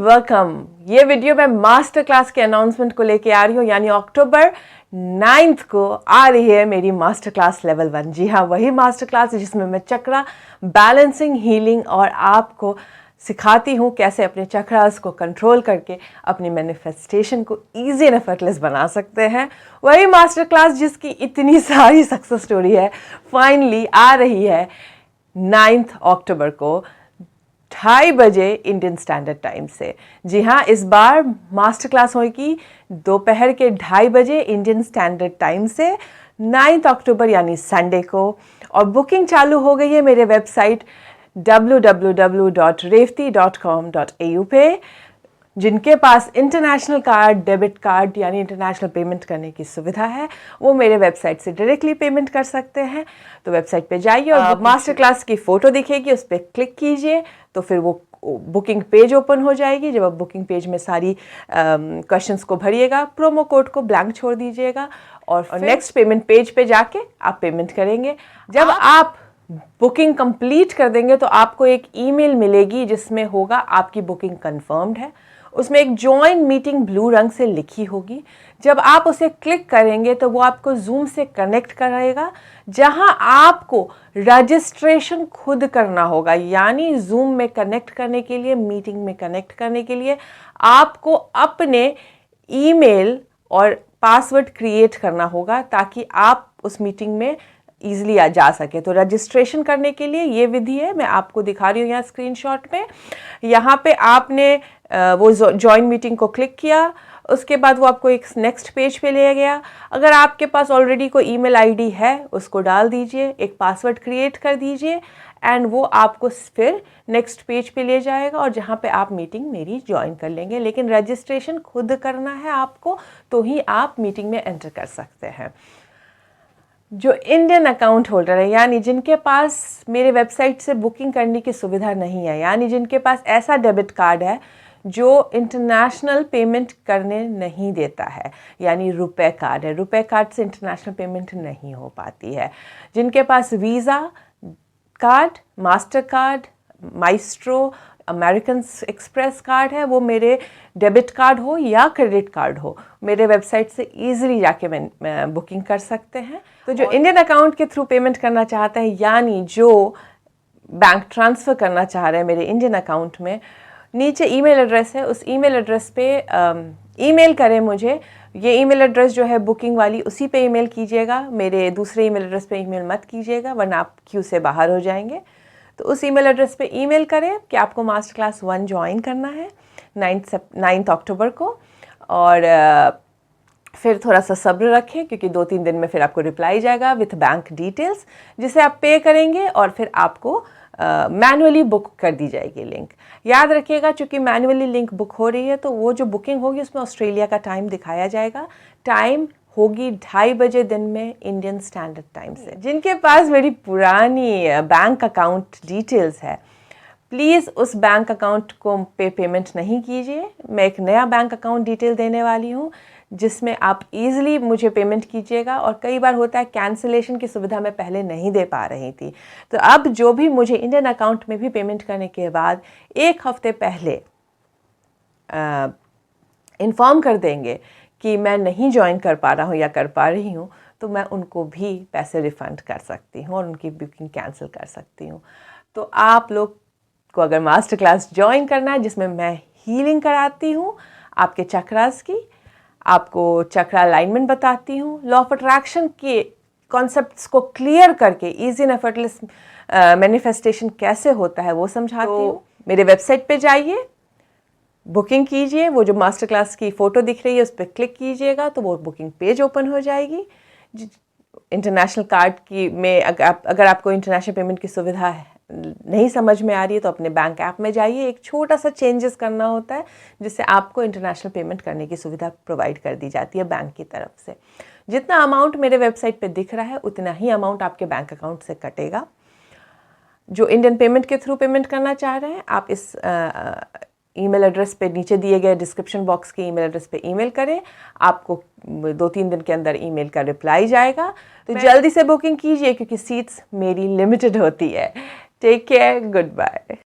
Welcome. ये video मैं master class के अनाउंसमेंट को लेके आ रही हूँ, यानी अक्टूबर 9 को आ रही है मेरी मास्टर क्लास लेवल 1। जी हाँ, वही मास्टर क्लास है जिसमें मैं चक्रा, बैलेंसिंग, हीलिंग और आपको सिखाती हूँ कैसे अपने चक्रास को कंट्रोल करके अपनी मैनिफेस्टेशन को ईजी एंड एफर्टलेस बना सकते हैं। वही मास्टर क्लास जिसकी इतनी सारी सक्सेस स्टोरी है, फाइनली आ रही है 9 अक्टूबर को 2:30 बजे इंडियन स्टैंडर्ड टाइम से। जी हाँ, इस बार मास्टर क्लास होगी दोपहर के 2:30 बजे इंडियन स्टैंडर्ड टाइम से 9 अक्टूबर यानी संडे को। और बुकिंग चालू हो गई है मेरे वेबसाइट www.revti.com.au पे। जिनके पास इंटरनेशनल कार्ड, डेबिट कार्ड यानी इंटरनेशनल पेमेंट करने की सुविधा है, वो मेरे वेबसाइट से डायरेक्टली पेमेंट कर सकते हैं। तो वेबसाइट पे जाइए और मास्टर क्लास की फ़ोटो दिखेगी, उस पर क्लिक कीजिए तो फिर वो बुकिंग पेज ओपन हो जाएगी। जब आप बुकिंग पेज में सारी क्वेश्चंस को भरिएगा, प्रोमो कोड को ब्लैंक छोड़ दीजिएगा और नेक्स्ट पेमेंट पेज पे जाके आप पेमेंट करेंगे। जब आप बुकिंग कंप्लीट कर देंगे तो आपको एक ईमेल मिलेगी जिसमें होगा आपकी बुकिंग कंफर्म्ड है। उसमें एक जॉइन मीटिंग ब्लू रंग से लिखी होगी। जब आप उसे क्लिक करेंगे तो वो आपको जूम से कनेक्ट कराएगा, जहां आपको रजिस्ट्रेशन खुद करना होगा। यानी जूम में कनेक्ट करने के लिए, मीटिंग में कनेक्ट करने के लिए आपको अपने ईमेल और पासवर्ड क्रिएट करना होगा ताकि आप उस मीटिंग में ईजिली जा सके। तो रजिस्ट्रेशन करने के लिए ये विधि है, मैं आपको दिखा रही हूँ यहाँ स्क्रीनशॉट में। यहाँ पे आपने वो जॉइन मीटिंग को क्लिक किया, उसके बाद वो आपको एक नेक्स्ट पेज पे ले गया। अगर आपके पास ऑलरेडी कोई ईमेल आईडी है उसको डाल दीजिए, एक पासवर्ड क्रिएट कर दीजिए एंड वो आपको फिर नेक्स्ट पेज पे ले जाएगा और जहाँ पे आप मीटिंग मेरी ज्वाइन कर लेंगे। लेकिन रजिस्ट्रेशन खुद करना है आपको, तो ही आप मीटिंग में एंटर कर सकते हैं। जो इंडियन अकाउंट होल्डर है, यानी जिनके पास मेरे वेबसाइट से बुकिंग करने की सुविधा नहीं है, यानी जिनके पास ऐसा डेबिट कार्ड है जो इंटरनेशनल पेमेंट करने नहीं देता है, यानी रुपए कार्ड है, रुपए कार्ड से इंटरनेशनल पेमेंट नहीं हो पाती है। जिनके पास Visa card, Mastercard, Maestro, American Express card है, वो मेरे डेबिट कार्ड हो या क्रेडिट कार्ड हो, मेरे वेबसाइट से ईजिली जाके मैं बुकिंग कर सकते हैं। तो जो इंडियन अकाउंट के थ्रू पेमेंट करना चाहते हैं, यानी जो बैंक ट्रांसफ़र करना चाह रहे हैं मेरे इंडियन अकाउंट में, नीचे ईमेल एड्रेस है, उस ईमेल एड्रेस पे ईमेल करें मुझे। ये ईमेल एड्रेस जो है बुकिंग वाली, उसी पे ईमेल कीजिएगा, मेरे दूसरे ईमेल एड्रेस पे ईमेल मत कीजिएगा वरना आप क्यू से बाहर हो जाएंगे। तो उस ईमेल एड्रेस पे ईमेल करें कि आपको मास्टर क्लास 1 ज्वाइन करना है 9 अक्टूबर को। और फिर थोड़ा सा सब्र रखें क्योंकि 2-3 दिन में फिर आपको रिप्लाई जाएगा विथ बैंक डिटेल्स, जिसे आप पे करेंगे और फिर आपको मैनुअली बुक कर दी जाएगी लिंक। याद रखिएगा, चूँकि मैनुअली लिंक बुक हो रही है तो वो जो बुकिंग होगी उसमें ऑस्ट्रेलिया का टाइम दिखाया जाएगा। टाइम होगी 2:30 बजे दिन में इंडियन स्टैंडर्ड टाइम से। जिनके पास मेरी पुरानी बैंक अकाउंट डिटेल्स है, प्लीज़ उस बैंक अकाउंट को पेमेंट नहीं कीजिए। मैं एक नया बैंक अकाउंट डिटेल देने वाली हूँ जिसमें आप इजीली मुझे पेमेंट कीजिएगा। और कई बार होता है कैंसिलेशन की सुविधा मैं पहले नहीं दे पा रही थी, तो अब जो भी मुझे इंडियन अकाउंट में भी पेमेंट करने के बाद 1 हफ्ते पहले इन्फॉर्म कर देंगे कि मैं नहीं ज्वाइन कर पा रहा हूँ या कर पा रही हूँ, तो मैं उनको भी पैसे रिफ़ंड कर सकती हूँ और उनकी बुकिंग कैंसिल कर सकती हूँ। तो आप लोग को अगर मास्टर क्लास ज्वाइन करना है जिसमें मैं हीलिंग कराती हूँ आपके चक्रास की, आपको चक्रा अलाइनमेंट बताती हूँ, लॉ ऑफ अट्रैक्शन के कॉन्सेप्ट्स को क्लियर करके ईजी एंड एफर्टलेस मैनिफेस्टेशन कैसे होता है वो समझाती हूँ। मेरे वेबसाइट पे जाइए, बुकिंग कीजिए, वो जो मास्टर क्लास की फ़ोटो दिख रही है उस पर क्लिक कीजिएगा तो वो बुकिंग पेज ओपन हो जाएगी। इंटरनेशनल कार्ड की में अगर आपको इंटरनेशनल पेमेंट की सुविधा नहीं समझ में आ रही है तो अपने बैंक ऐप में जाइए। एक छोटा सा चेंजेस करना होता है जिससे आपको इंटरनेशनल पेमेंट करने की सुविधा प्रोवाइड कर दी जाती है बैंक की तरफ से। जितना अमाउंट मेरे वेबसाइट पे दिख रहा है उतना ही अमाउंट आपके बैंक अकाउंट से कटेगा। जो इंडियन पेमेंट के थ्रू पेमेंट करना चाह रहे हैं, आप इस ईमेल एड्रेस पे नीचे दिए गए डिस्क्रिप्शन बॉक्स के ईमेल एड्रेस पे ईमेल करें। आपको 2-3 दिन के अंदर ईमेल का रिप्लाई जाएगा। तो जल्दी से बुकिंग कीजिए क्योंकि सीट्स मेरी लिमिटेड होती है। Take care, good bye.